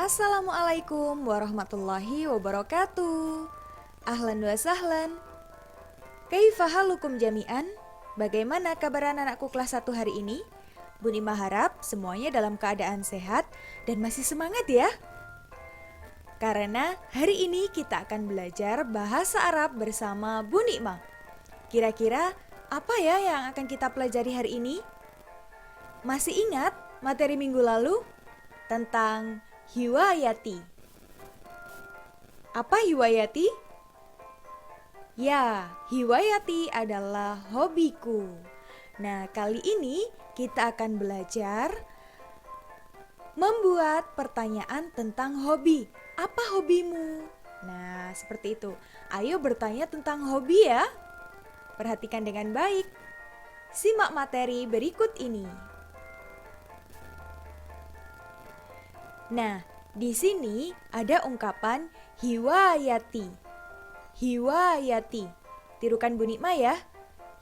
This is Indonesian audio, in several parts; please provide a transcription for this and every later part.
Assalamualaikum warahmatullahi wabarakatuh. Ahlan wa sahlan. Kaifa halukum jami'an? Bagaimana kabar anak-anakku kelas 1 hari ini? Bu Nima harap semuanya dalam keadaan sehat dan masih semangat ya. Karena hari ini kita akan belajar bahasa Arab bersama Bu Nima. Kira-kira apa ya yang akan kita pelajari hari ini? Masih ingat materi minggu lalu tentang hiwayati? Apa hiwayati? Ya, hiwayati adalah hobiku. Nah, kali ini kita akan belajar membuat pertanyaan tentang hobi. Apa hobimu? Nah, seperti itu. Ayo bertanya tentang hobi ya. Perhatikan dengan baik. Simak materi berikut ini. Nah, di sini ada ungkapan hiwayati. Hiwayati. Tirukan Bu Nikma ya.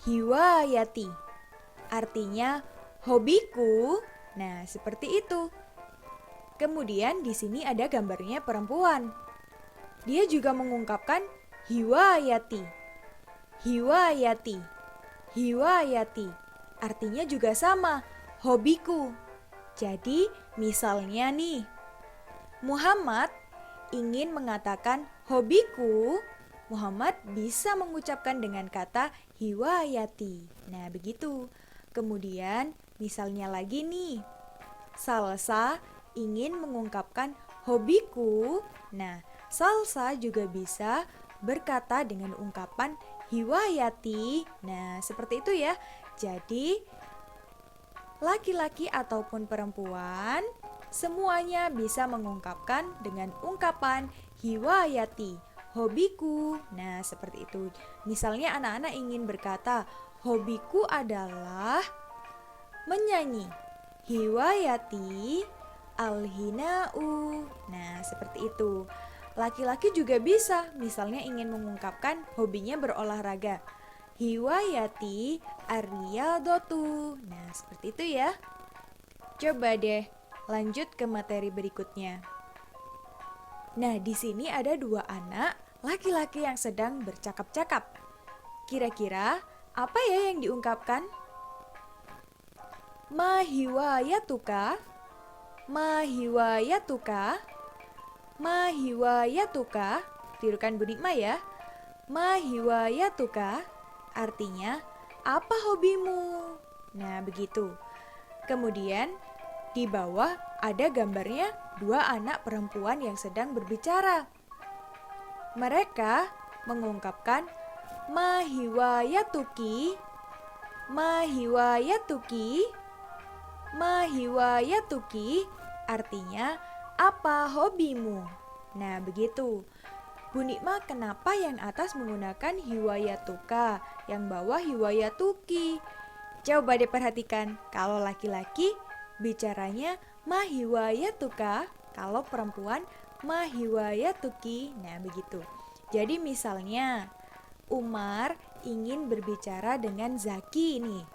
Hiwayati. Artinya hobiku. Nah, seperti itu. Kemudian di sini ada gambarnya perempuan. Dia juga mengungkapkan hiwayati. Hiwayati. Hiwayati. Artinya juga sama, hobiku. Jadi, misalnya nih, Muhammad ingin mengatakan hobiku, Muhammad bisa mengucapkan dengan kata hiwayati. Nah, begitu. Kemudian, misalnya lagi nih, Salsa ingin mengungkapkan hobiku. Nah, Salsa juga bisa berkata dengan ungkapan hiwayati. Nah, seperti itu ya. Jadi, laki-laki ataupun perempuan, semuanya bisa mengungkapkan dengan ungkapan hiwayati, hobiku. Nah, seperti itu. Misalnya anak-anak ingin berkata, hobiku adalah menyanyi. Hiwayati alhina'u. Nah, seperti itu. Laki-laki juga bisa, misalnya ingin mengungkapkan hobinya berolahraga. Hiwayati ar-riyadatu. Nah, seperti itu ya. Coba deh lanjut ke materi berikutnya. Nah, di sini ada dua anak laki-laki yang sedang bercakap-cakap. Kira-kira apa ya yang diungkapkan? Ma hiwayatuka? Ma hiwayatuka? Ma hiwayatuka? Tirukan Bu Nikma ya. Ma hiwayatuka artinya apa hobimu? Nah, begitu. Kemudian di bawah ada gambarnya dua anak perempuan yang sedang berbicara. Mereka mengungkapkan ma hiwayatuki, ma hiwayatuki, ma hiwayatuki artinya apa hobimu? Nah, begitu. Bu Nikma, kenapa yang atas menggunakan hiwayatuka, yang bawah hiwayatuki? Coba diperhatikan, kalau laki-laki bicaranya ma hiwayatuka, kalau perempuan ma hiwayatuki. Nah, begitu. Jadi misalnya Umar ingin berbicara dengan Zaki nih,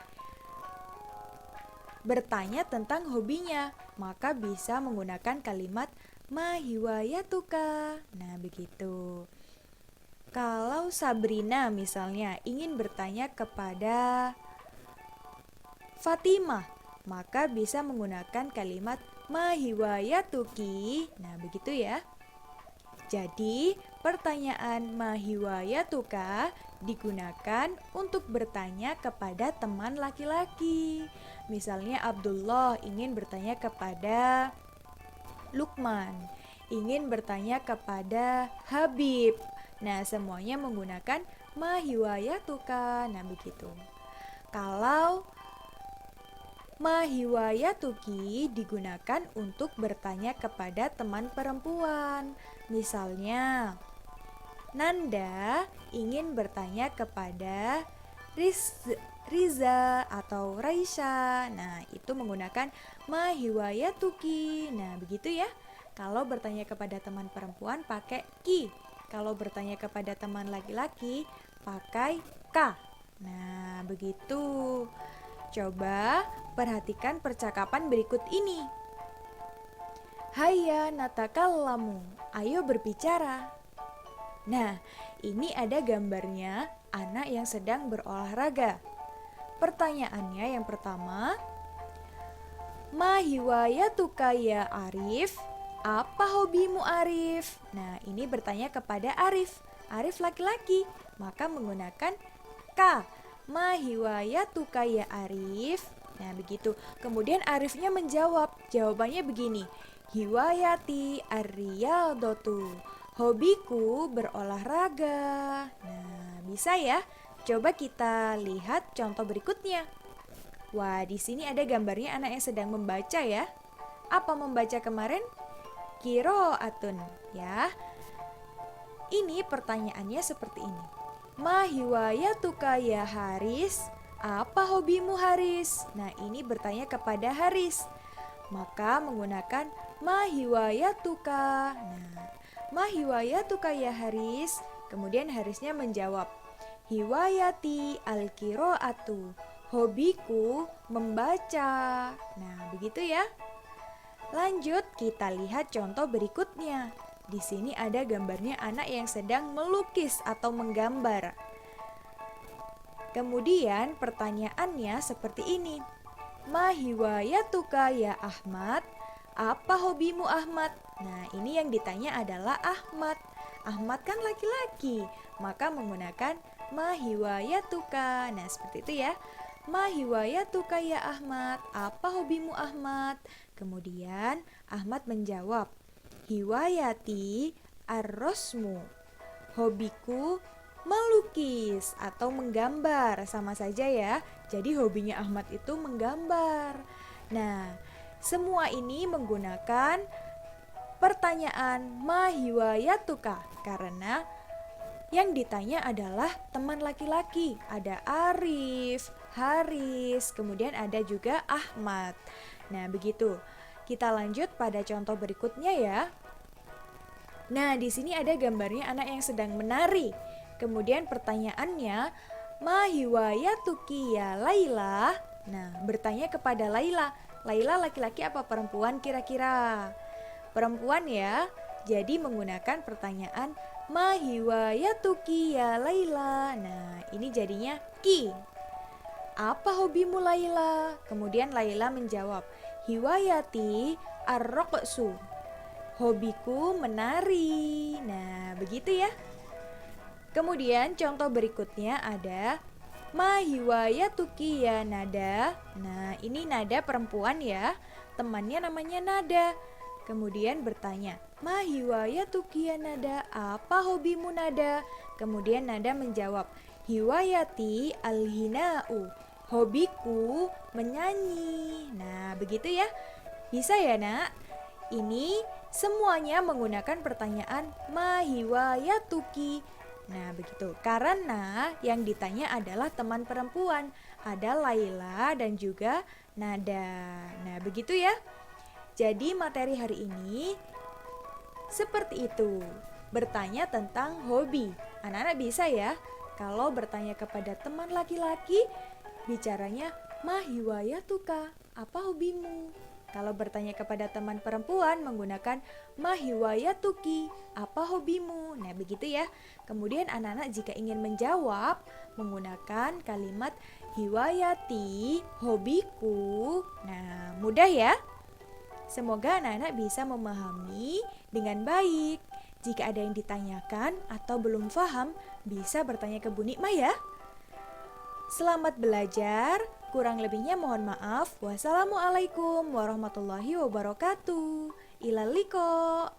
bertanya tentang hobinya, maka bisa menggunakan kalimat ma hiwayatuka. Nah, begitu. Kalau Sabrina misalnya ingin bertanya kepada Fatimah, maka bisa menggunakan kalimat ma hiwayatuki. Nah, begitu ya. Jadi, pertanyaan ma hiwayatuka digunakan untuk bertanya kepada teman laki-laki. Misalnya Abdullah ingin bertanya kepada Lukman, ingin bertanya kepada Habib. Nah, semuanya menggunakan ma hiwayatuka. Nah, begitu. Kalau ma hiwayatuki digunakan untuk bertanya kepada teman perempuan. Misalnya, Nanda ingin bertanya kepada Riza atau Raisya. Nah, itu menggunakan ma hiwayatuki. Nah, begitu ya. Kalau bertanya kepada teman perempuan pakai ki. Kalau bertanya kepada teman laki-laki pakai ka. Nah, begitu. Coba perhatikan percakapan berikut ini. Hayya natakallamu, ayo berbicara. Nah, ini ada gambarnya anak yang sedang berolahraga. Pertanyaannya yang pertama, ma hiwayatuka ya Arif? Apa hobimu Arif? Nah, ini bertanya kepada Arif. Arif laki-laki, maka menggunakan ka. Ma hiwayatuka ya Arif? Nah, begitu. Kemudian Arifnya menjawab. Jawabannya begini. Hiwayati ar-riyadatu. Hobiku berolahraga. Nah, bisa ya? Coba kita lihat contoh berikutnya. Wah, di sini ada gambarnya anak yang sedang membaca ya. Apa membaca kemarin? Qiraatun, ya. Ini pertanyaannya seperti ini. Ma hiwayatuka ya Haris? Apa hobimu Haris? Nah, ini bertanya kepada Haris. Maka menggunakan ma hiwayatuka. Nah, ma hiwayatuka ya Haris? Kemudian Harisnya menjawab, hiwayati al-qiraatu. Hobiku membaca. Nah, begitu ya. Lanjut, kita lihat contoh berikutnya. Di sini ada gambarnya anak yang sedang melukis atau menggambar. Kemudian pertanyaannya seperti ini. Ma hiwayatuka ya Ahmad? Apa hobimu Ahmad? Nah, ini yang ditanya adalah Ahmad. Ahmad kan laki-laki, maka menggunakan ma hiwayatuka. Nah, seperti itu ya. Ma hiwayatuka ya Ahmad? Apa hobimu Ahmad? Kemudian Ahmad menjawab, hiwayati ar-rosmu. Hobiku melukis atau menggambar, sama saja ya. Jadi hobinya Ahmad itu menggambar. Nah, semua ini menggunakan pertanyaan ma hiwayatuka karena yang ditanya adalah teman laki-laki. Ada Arif, Haris, kemudian ada juga Ahmad. Nah, begitu. Kita lanjut pada contoh berikutnya ya. Nah, di sini ada gambarnya anak yang sedang menari. Kemudian pertanyaannya, ma hiwayatuki ya Laila? Nah, bertanya kepada Laila. Laila laki-laki apa perempuan kira-kira? Perempuan ya. Jadi menggunakan pertanyaan ma hiwayatuki ya Laila. Nah, ini jadinya ki. Apa hobimu Laila? Kemudian Laila menjawab, hiwayati ar-raqsu. Hobiku menari. Nah, begitu ya. Kemudian contoh berikutnya ada ma hiwayatuki ya Nada. Nah, ini Nada perempuan ya. Temannya namanya Nada. Kemudian bertanya, ma hiwayatuki ya Nada? Apa hobimu Nada? Kemudian Nada menjawab, hiwayati al-hina'u. Hobiku menyanyi. Nah, begitu ya. Bisa ya, Nak? Ini semuanya menggunakan pertanyaan ma hiwayatuki. Nah, begitu. Karena yang ditanya adalah teman perempuan. Ada Laila dan juga Nada. Nah, begitu ya. Jadi materi hari ini seperti itu. Bertanya tentang hobi. Anak-anak bisa ya. Kalau bertanya kepada teman laki-laki, bicaranya ma hiwayatuka, apa hobimu? Kalau bertanya kepada teman perempuan menggunakan ma hiwayatuki, apa hobimu? Nah, begitu ya. Kemudian anak-anak jika ingin menjawab menggunakan kalimat hiwayati, hobiku. Nah, mudah ya. Semoga anak-anak bisa memahami dengan baik. Jika ada yang ditanyakan atau belum paham, bisa bertanya ke Bu Nikmah ya. Selamat belajar, kurang lebihnya mohon maaf. Wassalamualaikum warahmatullahi wabarakatuh. Ilal liqa.